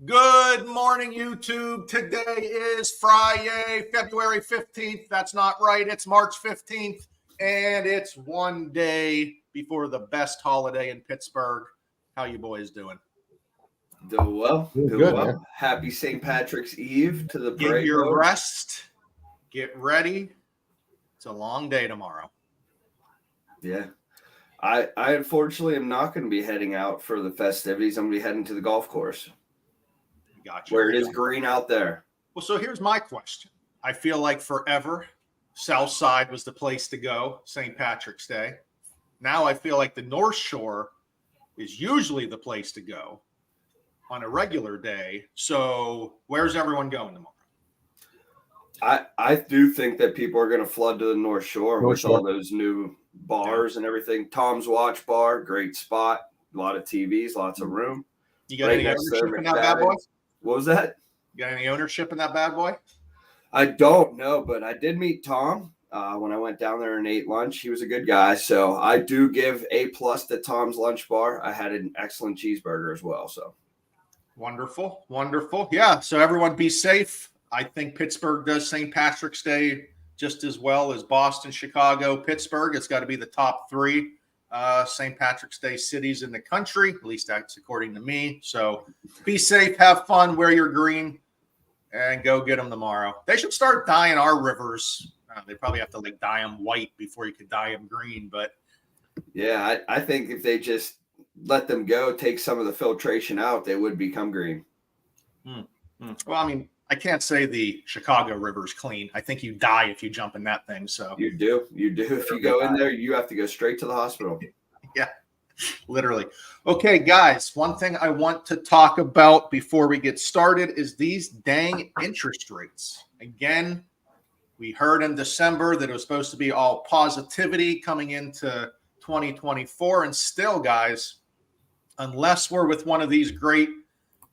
Good morning, YouTube. Today is Friday, February 15th. That's not right. It's March 15th, and it's one day before the best holiday in Pittsburgh. How you boys doing? Doing well. Doing good, man. Happy St. Patrick's Eve to the Get parade. your folks. rest. Get ready. It's a long day tomorrow. Yeah. I unfortunately am not going to be heading out for the festivities. I'm going to be heading to the golf course Gotcha. where it is green out there. Well, so here's my question. I feel like forever, South Side was the place to go, St. Patrick's Day. Now I feel like the North Shore is usually the place to go on a regular day. So where's everyone going tomorrow? I do think that people are going to flood to the North Shore with all those new bars and everything. Tom's Watch Bar, great spot. A lot of TVs, lots of room. You got any ownership in that bad boy? What was that? You got any ownership in that bad boy? I don't know, but I did meet Tom when I went down there and ate lunch. He was a good guy. So I do give A+ to Tom's Lunch Bar. I had an excellent cheeseburger as well. So wonderful. Wonderful. Yeah. So everyone be safe. I think Pittsburgh does St. Patrick's Day just as well as Boston, Chicago, Pittsburgh. It's got to be the top three St. Patrick's Day cities in the country. At least that's according to me. So be safe, have fun, wear your green, and go get them tomorrow. They should start dyeing our rivers. They probably have to dye them white before you could dye them green. But yeah, I think if they just let them go, take some of the filtration out, they would become green. Well, I mean, I can't say the Chicago River is clean. I think you die if you jump in that thing. So you do. If you go in there, you have to go straight to the hospital. Yeah, literally. Okay, guys, one thing I want to talk about before we get started is these dang interest rates. Again, we heard in December that it was supposed to be all positivity coming into 2024. And still, guys, unless we're with one of these great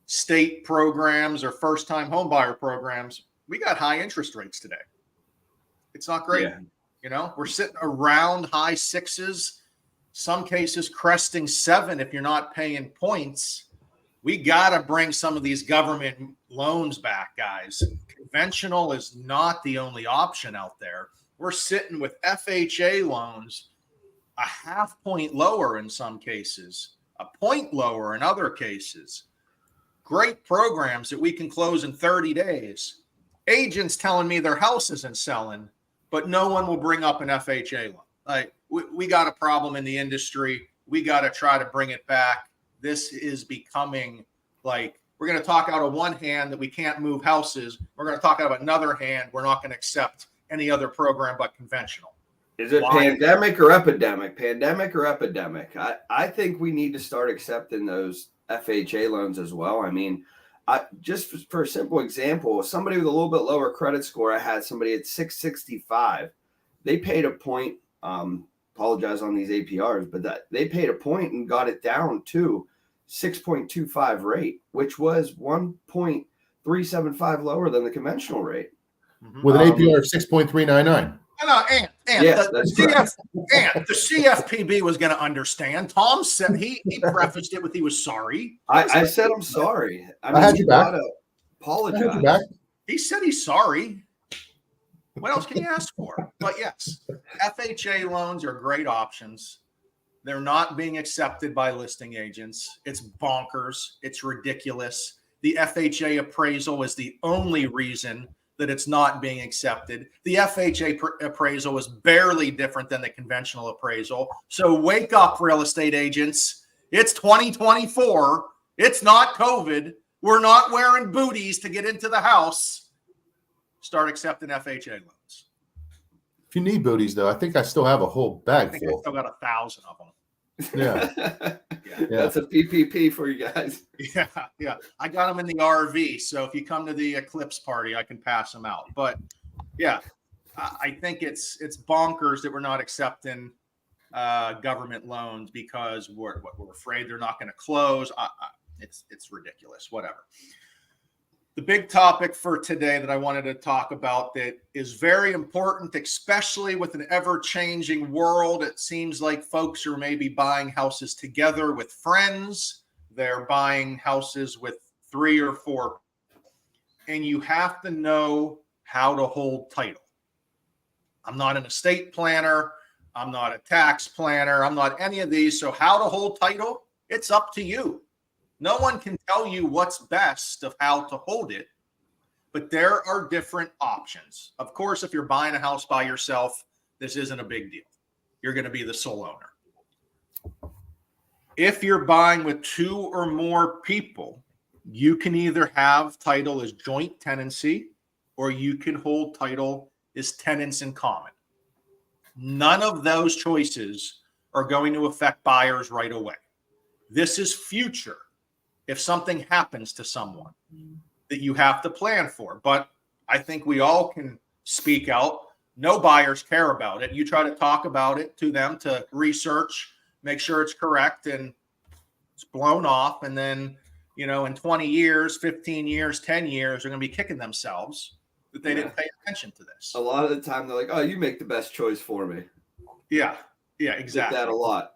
state programs or first-time homebuyer programs, we got high interest rates today. It's not great. Yeah. You know, we're sitting around high sixes, some cases cresting 7 if you're not paying points. We got to bring some of these government loans back, guys. Conventional is not the only option out there. We're sitting with FHA loans a half point lower in some cases, a point lower in other cases. Great programs that we can close in 30 days. Agents telling me their house isn't selling, but no one will bring up an FHA loan. Like, we got a problem in the industry. We got to try to bring it back. This is becoming like, we're going to talk out of one hand that we can't move houses. We're going to talk out of another hand. We're not going to accept any other program but conventional. Is it pandemic or epidemic? Pandemic or epidemic? I think we need to start accepting those FHA loans as well. I mean, just for a simple example, somebody with a little bit lower credit score, I had somebody at 665. They paid a point. Apologize on these APRs, but that they paid a point and got it down to 6.25 rate, which was 1.375 lower than the conventional rate. With an APR of 6.399. The CFPB was going to understand. Tom said he prefaced it with he was sorry. I said I'm sorry. I had you back. Apologize. He said he's sorry. What else can you ask for? But yes, FHA loans are great options. They're not being accepted by listing agents. It's bonkers. It's ridiculous. The FHA appraisal is the only reason that it's not being accepted. The FHA appraisal is barely different than the conventional appraisal. So wake up, real estate agents. It's 2024. It's not COVID. We're not wearing booties to get into the house. Start accepting FHA loans. If you need booties, though, I think I still have a whole bag I think full. I still got 1,000 of them. Yeah. That's a PPP for you guys. Yeah. I got them in the RV. So if you come to the Eclipse party, I can pass them out. But yeah, I think it's bonkers that we're not accepting government loans because we're afraid they're not going to close. It's ridiculous. Whatever. The big topic for today that I wanted to talk about that is very important, especially with an ever-changing world. It seems like folks are maybe buying houses together with friends. They're buying houses with 3 or 4, and you have to know how to hold title. I'm not an estate planner. I'm not a tax planner. I'm not any of these. So how to hold title, it's up to you. No one can tell you what's best of how to hold it, but there are different options. Of course, if you're buying a house by yourself, this isn't a big deal. You're going to be the sole owner. If you're buying with 2 or more people, you can either have title as joint tenancy or you can hold title as tenants in common. None of those choices are going to affect buyers right away. This is future. If something happens to someone that you have to plan for, but I think we all can speak out. No buyers care about it. You try to talk about it to them to research, make sure it's correct, and it's blown off. And then, you know, in 20 years, 15 years, 10 years, they're going to be kicking themselves that they didn't pay attention to this. A lot of the time they're like, oh, you make the best choice for me. Yeah, exactly. Get that a lot.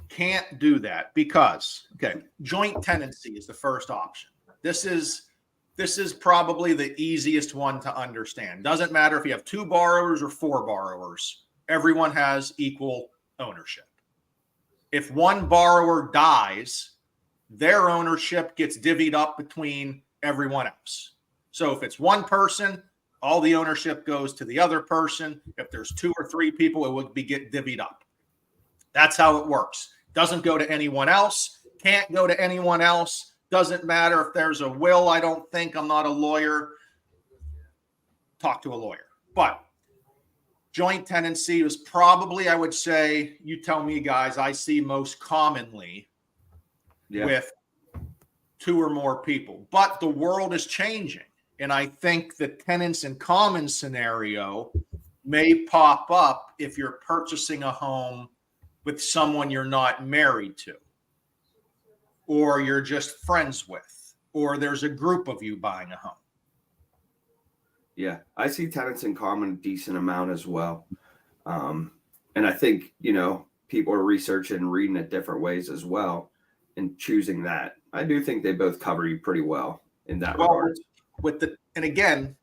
Can't do that because, joint tenancy is the first option. This is probably the easiest one to understand. Doesn't matter if you have 2 borrowers or 4 borrowers. Everyone has equal ownership. If one borrower dies, their ownership gets divvied up between everyone else. So if it's one person, all the ownership goes to the other person. If there's 2 or 3 people, it would get divvied up. That's how it works. Doesn't go to anyone else. Can't go to anyone else. Doesn't matter if there's a will. I don't think. I'm not a lawyer. Talk to a lawyer. But joint tenancy is probably, I would say, you tell me, guys, I see most commonly with 2 or more people. But the world is changing. And I think the tenants in common scenario may pop up if you're purchasing a home with someone you're not married to, or you're just friends with, or there's a group of you buying a home. Yeah, I see tenants in common a decent amount as well. And I think, you know, people are researching and reading it different ways as well and choosing that. I do think they both cover you pretty well in that regard. And again,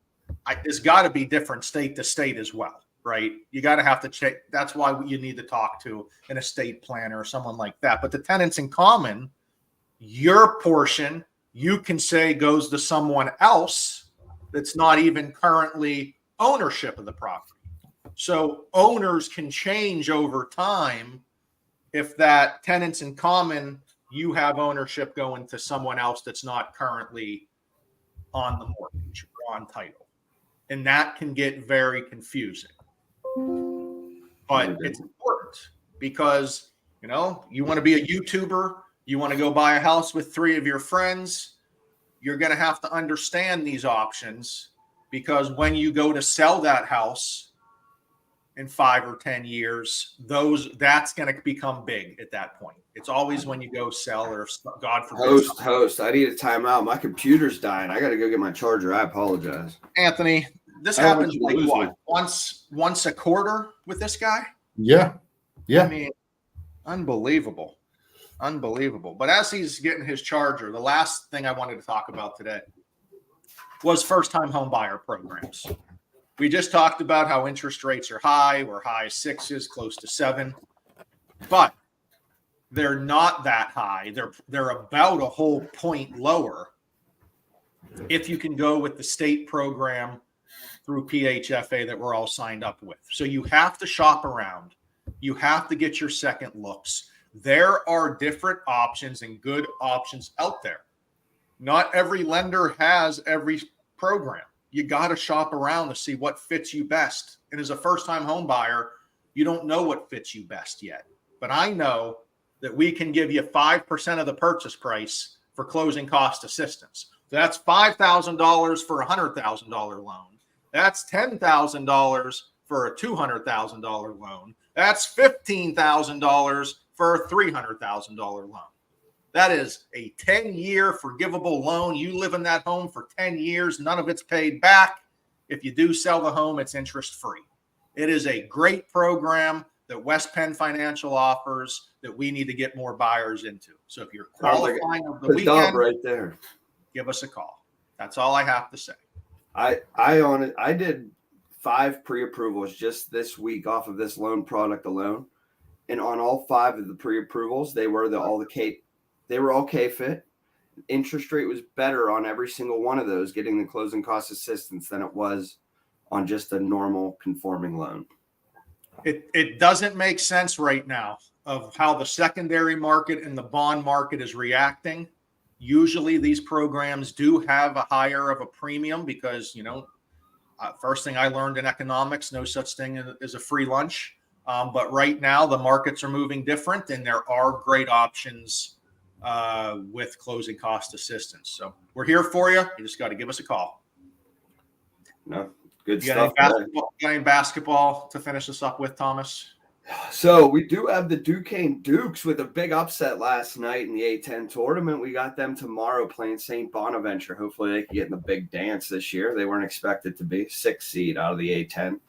it's got to be different state to state as well, right? You got to have to check. That's why you need to talk to an estate planner or someone like that. But the tenants in common, your portion, you can say goes to someone else that's not even currently ownership of the property. So owners can change over time. If that tenants in common, you have ownership going to someone else that's not currently on the mortgage or on title. And that can get very confusing. But it's important because, you know, you want to be a YouTuber, you want to go buy a house with 3 of your friends, you're going to have to understand these options, because when you go to sell that house in 5 or 10 years, that's going to become big at that point. It's always when you go sell, or God forbid. Host, I need a timeout. My computer's dying. I got to go get my charger. I apologize. Anthony, this happens like what? Once a quarter with this guy? Yeah. I mean, unbelievable. But as he's getting his charger, the last thing I wanted to talk about today was first-time home buyer programs. We just talked about how interest rates are high. We're high 6s, close to 7. But they're not that high. They're about a whole point lower if you can go with the state program through PHFA that we're all signed up with. So you have to shop around. You have to get your second looks. There are different options and good options out there. Not every lender has every program. You got to shop around to see what fits you best. And as a first-time home buyer, you don't know what fits you best yet. But I know that we can give you 5% of the purchase price for closing cost assistance. So that's $5,000 for a $100,000 loan. That's $10,000 for a $200,000 loan. That's $15,000 for a $300,000 loan. That is a 10-year forgivable loan. You live in that home for 10 years. None of it's paid back. If you do sell the home, it's interest-free. It is a great program that West Penn Financial offers that we need to get more buyers into. So if you're qualifying of the weekend, right there. give us a call. That's all I have to say. I did 5 pre-approvals just this week off of this loan product alone, and on all 5 of the pre-approvals, they were all K-fit. Interest rate was better on every single one of those, getting the closing cost assistance, than it was on just a normal conforming loan. It doesn't make sense right now of how the secondary market and the bond market is reacting. Usually these programs do have a higher of a premium because, first thing I learned in economics, no such thing as a free lunch. But right now the markets are moving different, and there are great options with closing cost assistance. So we're here for you. You just got to give us a call. No, good You stuff. got any basketball to finish us up with, Thomas? So we do have the Duquesne Dukes with a big upset last night in the A10 tournament. We got them tomorrow playing St. Bonaventure. Hopefully they can get in the big dance this year. They weren't expected to be 6th seed out of the A10.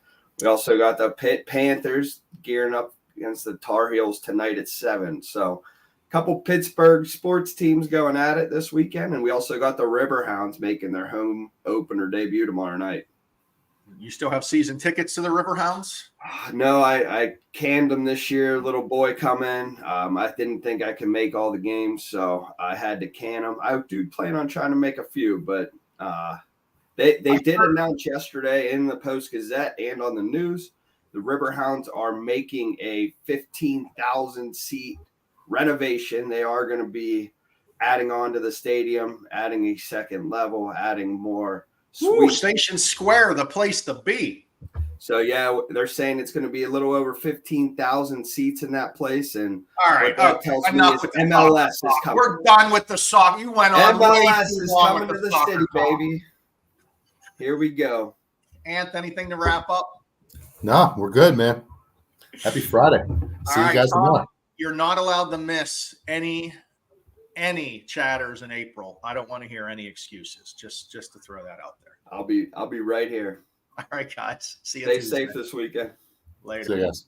We also got the Pitt Panthers gearing up against the Tar Heels tonight at 7. So a couple Pittsburgh sports teams going at it this weekend. And we also got the Riverhounds making their home opener debut tomorrow night. You still have season tickets to the Riverhounds? No, I canned them this year. Little boy coming. I didn't think I could make all the games, so I had to can them. I do plan on trying to make a few, but they did announce yesterday in the Post-Gazette and on the news, the Riverhounds are making a 15,000 seat renovation. They are going to be adding on to the stadium, adding a second level, adding more. Ooh, Station Square, the place to be. So, yeah, they're saying it's going to be a little over 15,000 seats in that place. And all right, that tells me is MLS is coming. We're done with the soccer. You went on. MLS is coming to the city, baby. Here we go. Ant, anything to wrap up? No, we're good, man. Happy Friday. See you guys tomorrow. You're not allowed to miss any chatters in April. I don't want to hear any excuses. Just to throw that out there. I'll be right here. All right, guys. See you. Stay safe this weekend. Later. See you guys.